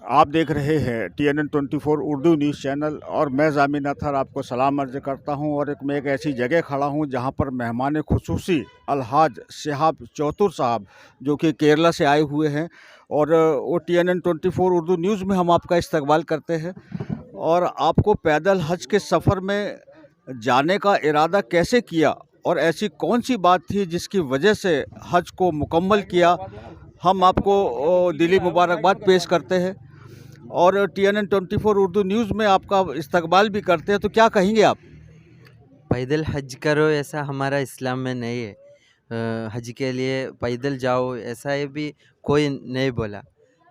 आप देख रहे हैं TNN24 उर्दू न्यूज़ चैनल और मैं ज़ामिन अतहर आपको सलाम अर्ज़ करता हूं। और मैं एक ऐसी जगह खड़ा हूं जहां पर मेहमान खुसूसी अलहाज शहाब चौतुर साहब जो कि केरला से आए हुए हैं और वो TNN24 उर्दू न्यूज़ में हम आपका इस्तकबाल करते हैं। और आपको पैदल हज के सफ़र में जाने का इरादा कैसे किया और ऐसी कौन सी बात थी जिसकी वजह से हज को मुकम्मल किया, हम आपको दिली मुबारकबाद पेश करते हैं और TNN24 उर्दू न्यूज़ में आपका इस्तकबाल भी करते हैं। तो क्या कहेंगे आप? पैदल हज करो ऐसा हमारा इस्लाम में नहीं है। हज के लिए पैदल जाओ ऐसा है भी कोई नहीं बोला।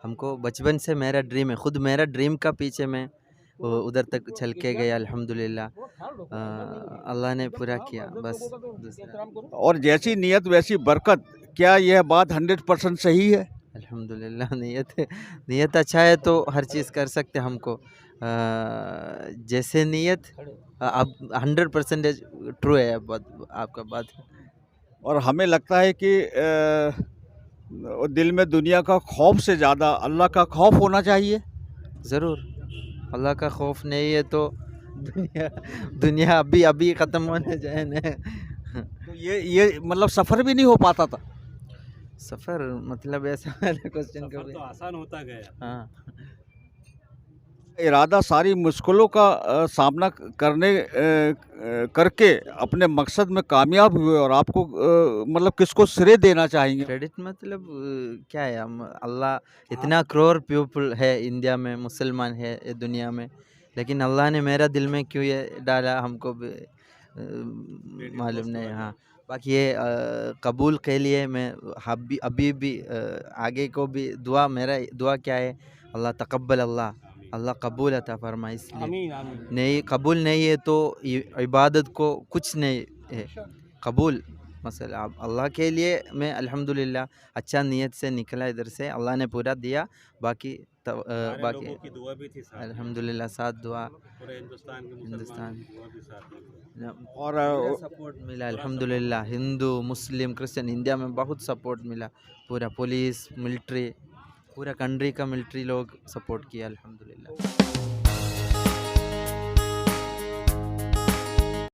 हमको बचपन से मेरा ड्रीम है, खुद मेरा ड्रीम का पीछे मैं उधर तक चल के गया अल्हम्दुलिल्लाह। अल्लाह ने पूरा किया बस। दूसरा और जैसी नीयत वैसी बरकत, क्या यह बात 100% सही है? अल्हम्दुलिल्लाह नीयत अच्छा है तो हर चीज़ कर सकते हमको। जैसे नीयत अब 100% ट्रू है आपका बात। और हमें लगता है कि दिल में दुनिया का खौफ से ज़्यादा अल्लाह का खौफ होना चाहिए। ज़रूर, अल्लाह का खौफ नहीं है तो दुनिया दुनिया अभी अभी ख़त्म होने जाए न। तो ये मतलब सफ़र भी नहीं हो पाता था। सफ़र मतलब ऐसा वाला क्वेश्चन सफर कभी। तो आसान होता गया। हाँ, इरादा सारी मुश्किलों का सामना करके अपने मकसद में कामयाब हुए और आपको मतलब किसको श्रेय देना चाहेंगे? क्रेडिट मतलब क्या है, हम अल्लाह इतना करोड़ पीपल है इंडिया में, मुसलमान है ये दुनिया में, लेकिन अल्लाह ने मेरा दिल में क्यों ये डाला हमको भी मालूम नहीं। हाँ, बाकी ये कबूल के लिए मैं अभी अभी भी आगे को भी दुआ, मेरा दुआ क्या है, अल्लाह तकब्बल, अल्लाह कबूल अता फरमा। इसलिए आमीन आमीन। नहीं, कबूल नहीं है तो इबादत को कुछ नहीं है कबूल। मसला अब अल्लाह के लिए मैं अल्हम्दुलिल्लाह अच्छा नीयत से निकला इधर से, अल्लाह ने पूरा दिया। बाकी हमारे बाकी लोगों की दुआ भी थी साथ में। अल्हम्दुलिल्लाह साथ दुआ पूरे हिंदुस्तान के मुसलमानों हिंदुस्तान की दुआ भी साथ में थी। और पूरा सपोर्ट मिला अल्हम्दुलिल्लाह। हिंदू मुस्लिम क्रिश्चियन इंडिया में बहुत सपोर्ट मिला। पूरा पुलिस मिलिट्री, पूरा कंट्री का मिलिट्री लोग सपोर्ट किया अल्हम्दुलिल्लाह।